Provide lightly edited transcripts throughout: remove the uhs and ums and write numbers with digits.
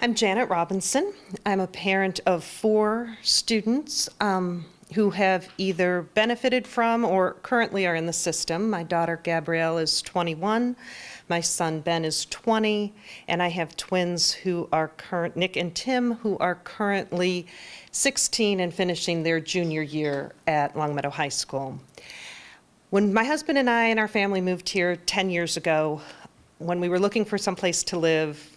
I'm Janet Robinson. I'm a parent of 4 students who have either benefited from or currently are in the system. My daughter Gabrielle is 21, my son Ben is 20, and I have twins who are Nick and Tim, who are currently 16 and finishing their junior year at Longmeadow High School. When my husband and I and our family moved here 10 years ago, when we were looking for some place to live,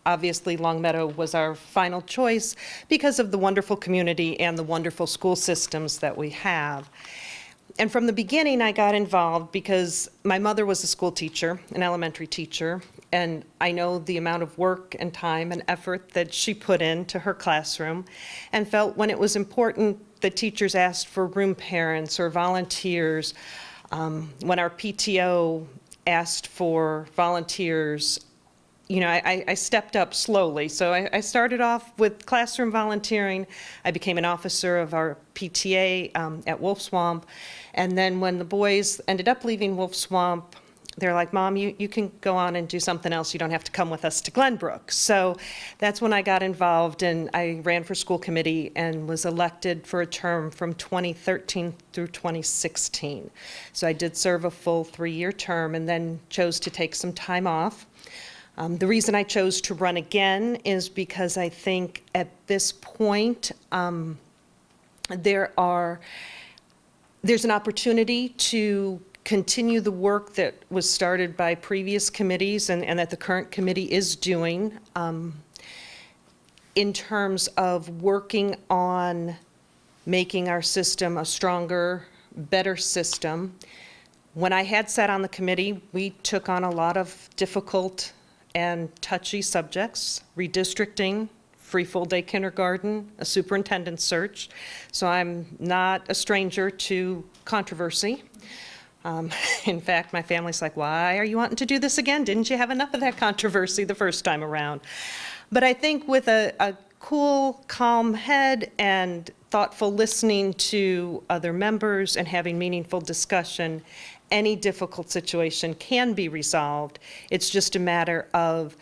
obviously Longmeadow was our final choice because of the wonderful community and the wonderful school systems that we have. And from the beginning, I got involved because my mother was a school teacher, an elementary teacher, and I know the amount of work and time and effort that she put into her classroom, and felt when it was important that teachers asked for room parents or volunteers, when our PTO asked for volunteers, you know, I stepped up slowly. So I started off with classroom volunteering. I became an officer of our PTA at Wolf Swamp. And then when the boys ended up leaving Wolf Swamp, they're like, Mom, you can go on and do something else. You don't have to come with us to Glenbrook. So that's when I got involved, and I ran for school committee and was elected for a term from 2013 through 2016. So I did serve a full 3-year term and then chose to take some time off. The reason I chose to run again is because I think at this point there's an opportunity to continue the work that was started by previous committees and that the current committee is doing in terms of working on making our system a stronger, better system. When I had sat on the committee, we took on a lot of difficult and touchy subjects: redistricting, free full-day kindergarten, a superintendent search. So I'm not a stranger to controversy. In fact, my family's like, why are you wanting to do this again? Didn't you have enough of that controversy the first time around? But I think with a cool, calm head and thoughtful listening to other members and having meaningful discussion, any difficult situation can be resolved. It's just a matter of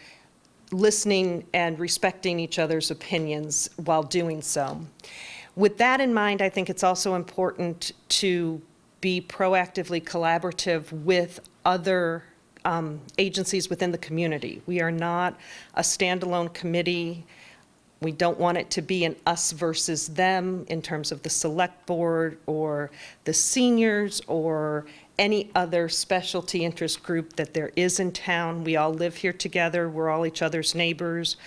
listening and respecting each other's opinions while doing so. With that in mind, I think it's also important to be proactively collaborative with other agencies within the community. We are not a standalone committee. We don't want it to be an us versus them in terms of the select board or the seniors or any other specialty interest group that there is in town. We all live here together. We're all each other's neighbors.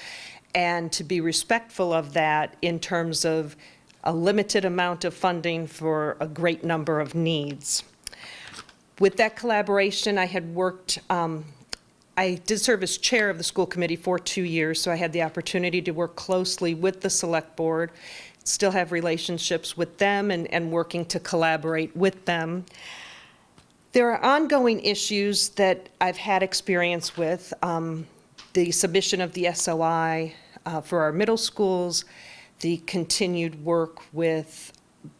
And to be respectful of that in terms of a limited amount of funding for a great number of needs. With that collaboration, I had worked, I did serve as chair of the school committee for 2 years, so I had the opportunity to work closely with the select board, still have relationships with them and working to collaborate with them. There are ongoing issues that I've had experience with, the submission of the SOI for our middle schools, the continued work with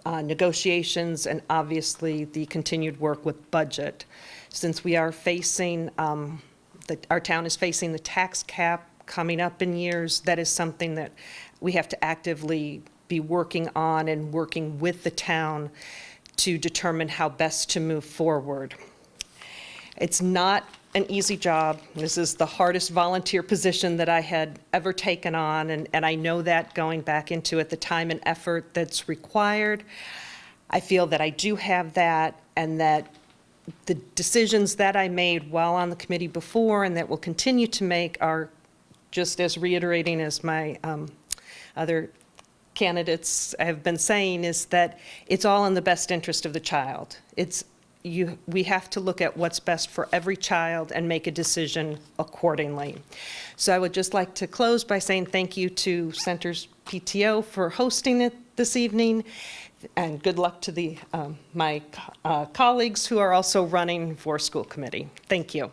negotiations, and obviously the continued work with budget. Since we are facing, our town is facing the tax cap coming up in years, that is something that we have to actively be working on and working with the town to determine how best to move forward. It's not an easy job. This is the hardest volunteer position that I had ever taken on, and I know that going back into it, the time and effort that's required. I feel that I do have that, and that the decisions that I made while on the committee before and that will continue to make are just as reiterating as my other candidates have been saying, is that it's all in the best interest of the child. We have to look at what's best for every child and make a decision accordingly. So I would just like to close by saying thank you to Center's PTO for hosting it this evening, and good luck to my colleagues who are also running for school committee. Thank you.